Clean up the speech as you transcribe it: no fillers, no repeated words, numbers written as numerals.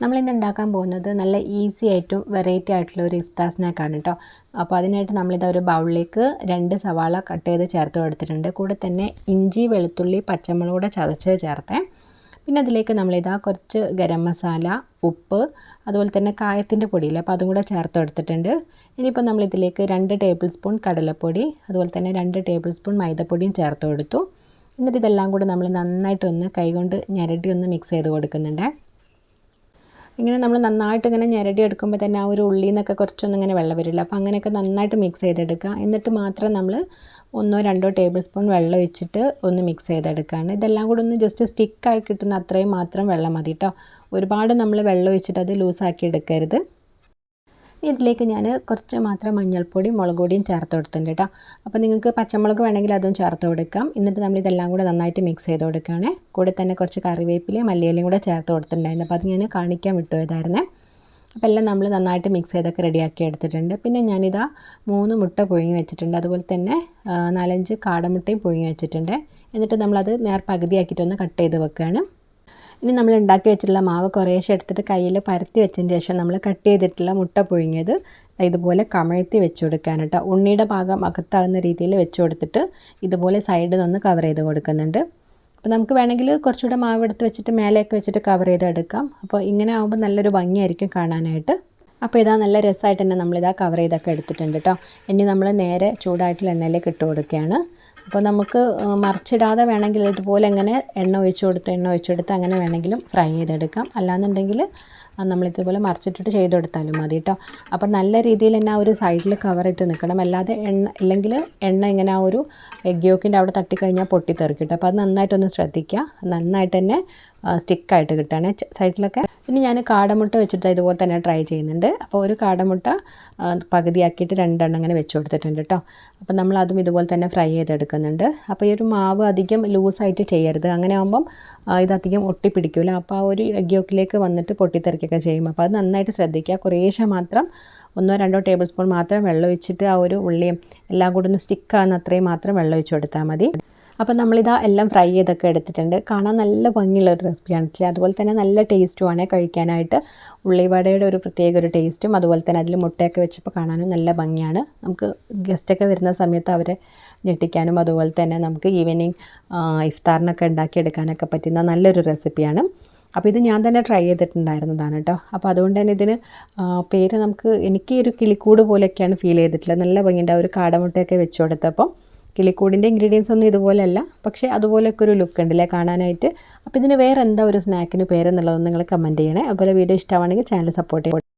നമ്മളിന്ന് ഉണ്ടാക്കാൻ പോകുന്നത് നല്ല ഈസി ആയിട്ടും വെറൈറ്റി ആയിട്ടുള്ള ഒരു ഇഫ്താർ സ്നാക്കാണ് കേട്ടോ. അപ്പോൾ അതിനായിട്ട് നമ്മളിതാ ഒരു ബൗളിലേക്ക് 2 സവാള കട്ട് ചെയ്ത് ചേർത്ത് കൊടുത്തിട്ടുണ്ട്. കൂടെ തന്നെ ഇഞ്ചി, വെളുത്തുള്ളി, പച്ചമുളക് കൂടെ ചതച്ച് ചേർത്തേ. പിന്നെ അതിലേക്ക് നമ്മളിതാ കുറച്ച് ഗരം മസാല, ഉപ്പ്, അതുപോലെ തന്നെ കായത്തിൻ്റെ പൊടിയില്ല, അപ്പോൾ അതും കൂടെ ചേർത്ത് കൊടുത്തിട്ടുണ്ട്. ഇനിയിപ്പോൾ നമ്മളിതിലേക്ക് 2 ടേബിൾ സ്പൂൺ കടലപ്പൊടി, അതുപോലെ തന്നെ 2 ടേബിൾ സ്പൂൺ മൈദപ്പൊടിയും ചേർത്ത് കൊടുത്തു. എന്നിട്ട് ഇതെല്ലാം കൂടി നമ്മൾ നന്നായിട്ടൊന്ന് കൈകൊണ്ട് ഞെരടി ഒന്ന് മിക്സ് ചെയ്ത് കൊടുക്കുന്നുണ്ട്. ഇങ്ങനെ നമ്മൾ നന്നായിട്ട് ഇങ്ങനെ ഞെരടി എടുക്കുമ്പോൾ തന്നെ ആ ഒരു ഉള്ളിൽ നിന്നൊക്കെ കുറച്ചൊന്നും ഇങ്ങനെ വെള്ളം വരില്ല. അപ്പോൾ അങ്ങനെയൊക്കെ നന്നായിട്ട് മിക്സ് ചെയ്തെടുക്കുക. എന്നിട്ട് മാത്രം നമ്മൾ 1-2 ടേബിൾ സ്പൂൺ വെള്ളം ഒഴിച്ചിട്ട് ഒന്ന് മിക്സ് ചെയ്തെടുക്കുകയാണ്. ഇതെല്ലാം കൂടി ഒന്ന് ജസ്റ്റ് സ്റ്റിക്കായി കിട്ടുന്ന അത്രയും മാത്രം വെള്ളം മതി കേട്ടോ. ഒരുപാട് നമ്മൾ വെള്ളം ഒഴിച്ചിട്ട് അത് ലൂസാക്കി എടുക്കരുത്. ഇതിലേക്ക് ഞാൻ കുറച്ച് മാത്രം മഞ്ഞൾപ്പൊടി, മുളക് പൊടിയും ചേർത്ത് കൊടുത്തിട്ടുണ്ട് കേട്ടോ. അപ്പോൾ നിങ്ങൾക്ക് പച്ചമുളക് വേണമെങ്കിൽ അതും ചേർത്ത് കൊടുക്കാം. എന്നിട്ട് നമ്മളിതെല്ലാം കൂടെ നന്നായിട്ട് മിക്സ് ചെയ്ത് കൊടുക്കുകയാണ്. കൂടെ തന്നെ കുറച്ച് കറിവേപ്പിലയും മല്ലിയിലയും കൂടെ ചേർത്ത് കൊടുത്തിട്ടുണ്ടായിരുന്നു. അപ്പോൾ അത് ഞാൻ കാണിക്കാൻ വിട്ടുപോയതായിരുന്നേ. അപ്പോൾ എല്ലാം നമ്മൾ നന്നായിട്ട് മിക്സ് ചെയ്തൊക്കെ റെഡിയാക്കി എടുത്തിട്ടുണ്ട്. പിന്നെ ഞാനിതാ 3 മുട്ട പുഴുങ്ങി വെച്ചിട്ടുണ്ട്. അതുപോലെ തന്നെ 4-5 കാടമുട്ടയും പുഴുങ്ങി വെച്ചിട്ടുണ്ട്. എന്നിട്ട് നമ്മളത് പകുതിയാക്കിയിട്ടൊന്ന് കട്ട് ചെയ്ത് വെക്കുകയാണ്. ഇനി നമ്മൾ ഉണ്ടാക്കി വെച്ചിട്ടുള്ള മാവ് കുറേശ്ശെ എടുത്തിട്ട് കയ്യിൽ പരത്തി വെച്ചതിന് ശേഷം നമ്മൾ കട്ട് ചെയ്തിട്ടുള്ള മുട്ട പുഴുങ്ങിയത് ഇതുപോലെ കമഴ്ത്തി വെച്ച് കൊടുക്കാൻ കേട്ടോ. ഉണ്ണിയുടെ ഭാഗം അകത്താകുന്ന രീതിയിൽ വെച്ച് കൊടുത്തിട്ട് ഇതുപോലെ സൈഡിൽ നിന്ന് കവർ ചെയ്ത് കൊടുക്കുന്നുണ്ട്. അപ്പോൾ നമുക്ക് വേണമെങ്കിൽ കുറച്ചുകൂടെ മാവ് എടുത്ത് വെച്ചിട്ട് മേലെയൊക്കെ വെച്ചിട്ട് കവർ ചെയ്തെടുക്കാം. അപ്പോൾ ഇങ്ങനെ ആകുമ്പോൾ നല്ലൊരു ഭംഗിയായിരിക്കും കാണാനായിട്ട്. അപ്പോൾ ഇതാ നല്ല രസമായിട്ട് തന്നെ നമ്മളിതാ കവർ ചെയ്തൊക്കെ എടുത്തിട്ടുണ്ട് കേട്ടോ. ഇനി നമ്മൾ നേരെ ചൂടായിട്ടുള്ള എണ്ണയിലേക്ക് ഇട്ട് കൊടുക്കുകയാണ്. അപ്പോൾ നമുക്ക് മറിച്ചിടാതെ വേണമെങ്കിൽ ഇതുപോലെ ഇങ്ങനെ എണ്ണ ഒഴിച്ച് കൊടുത്ത് അങ്ങനെ വേണമെങ്കിലും ഫ്രൈ ചെയ്തെടുക്കാം. അല്ലാന്നുണ്ടെങ്കിൽ നമ്മളിതുപോലെ മറിച്ചിട്ടിട്ട് ചെയ്ത് കൊടുത്താലും മതി കേട്ടോ. അപ്പോൾ നല്ല രീതിയിൽ തന്നെ ആ ഒരു സൈഡിൽ കവറിട്ട് നിൽക്കണം. അല്ലാതെ അല്ലെങ്കിൽ എണ്ണ ഇങ്ങനെ ആ ഒരു എഗ് യോക്കിൻ്റെ അവിടെ തട്ടിക്കഴിഞ്ഞാൽ പൊട്ടിത്തെറിക്കും കേട്ടോ. അപ്പോൾ അത് നന്നായിട്ടൊന്ന് ശ്രദ്ധിക്കുക. നന്നായിട്ട് തന്നെ സ്റ്റിക്കായിട്ട് കിട്ടുകയാണ് സൈഡിലൊക്കെ. ഇനി ഞാൻ കാടമുട്ട വെച്ചിട്ട് ഇതുപോലെ തന്നെ ട്രൈ ചെയ്യുന്നുണ്ട്. അപ്പോൾ ഒരു കാടമുട്ട പകുതിയാക്കിയിട്ട് 2 അങ്ങനെ വെച്ച് കൊടുത്തിട്ടുണ്ട് കേട്ടോ. അപ്പോൾ നമ്മൾ അതും ഇതുപോലെ തന്നെ ഫ്രൈ ചെയ്തെടുക്കുന്നുണ്ട്. അപ്പോൾ ഈ ഒരു മാവ് അധികം ലൂസായിട്ട് ചെയ്യരുത്. അങ്ങനെ ആകുമ്പം ഇതധികം ഒട്ടിപ്പിടിക്കില്ല. അപ്പോൾ ആ ഒരു എഗ് യോക്കിലേക്ക് വന്നിട്ട് പൊട്ടിത്തെറിക്കൊക്കെ ചെയ്യും. അപ്പോൾ അത് നന്നായിട്ട് ശ്രദ്ധിക്കുക. കുറേശ്ശെ മാത്രം 1-2 ടേബിൾ സ്പൂൺ മാത്രം വെള്ളം ഒഴിച്ചിട്ട് ആ ഒരു ഉള്ളിയും എല്ലാം കൂടി ഒന്ന് സ്റ്റിക്കാകുന്ന അത്രയും മാത്രം വെള്ളം ഒഴിച്ച് കൊടുത്താൽ മതി. അപ്പോൾ നമ്മളിതാ എല്ലാം ഫ്രൈ ചെയ്തൊക്കെ എടുത്തിട്ടുണ്ട്. കാണാൻ നല്ല ഭംഗിയുള്ളൊരു റെസിപ്പിയാണ്. അതുപോലെ തന്നെ നല്ല ടേസ്റ്റുമാണ് കഴിക്കാനായിട്ട്. ഉള്ളിവടയുടെ ഒരു പ്രത്യേക ഒരു ടേസ്റ്റും അതുപോലെ തന്നെ അതിൽ മുട്ടയൊക്കെ വെച്ചപ്പോൾ കാണാനും നല്ല ഭംഗിയാണ്. നമുക്ക് ഗസ്റ്റൊക്കെ വരുന്ന സമയത്ത് അവരെ ഞെട്ടിക്കാനും അതുപോലെ തന്നെ നമുക്ക് ഈവനിങ് ഇഫ്താറിനൊക്കെ ഉണ്ടാക്കിയെടുക്കാനൊക്കെ പറ്റുന്ന നല്ലൊരു റെസിപ്പിയാണ്. അപ്പോൾ ഇത് ഞാൻ തന്നെ ട്രൈ ചെയ്തിട്ടുണ്ടായിരുന്നതാണ് കേട്ടോ. അപ്പോൾ അതുകൊണ്ട് തന്നെ ഇതിന് പേര് എനിക്ക് ഒരു കിളിക്കൂട് പോലെയൊക്കെയാണ് ഫീൽ ചെയ്തിട്ടുള്ളത്. നല്ല ഭംഗിയുണ്ട്. ആ ഒരു കാടമുട്ടയൊക്കെ വെച്ച് കൊടുത്തപ്പോൾ കിളിക്കൂടിൻ്റെ ഇൻഗ്രീഡിയൻസ് ഒന്നും ഇതുപോലെയല്ല, പക്ഷേ അതുപോലെയൊക്കെ ഒരു ലുക്ക് ഉണ്ടല്ലേ കാണാനായിട്ട്. അപ്പോൾ ഇതിന് വേറെ എന്താ ഒരു സ്നാക്കിന് പേരെന്നുള്ളതൊന്നും നിങ്ങൾ കമൻറ്റ് ചെയ്യണേ. അതുപോലെ വീഡിയോ ഇഷ്ടമാണെങ്കിൽ ചാനൽ സപ്പോർട്ട് ചെയ്യണം.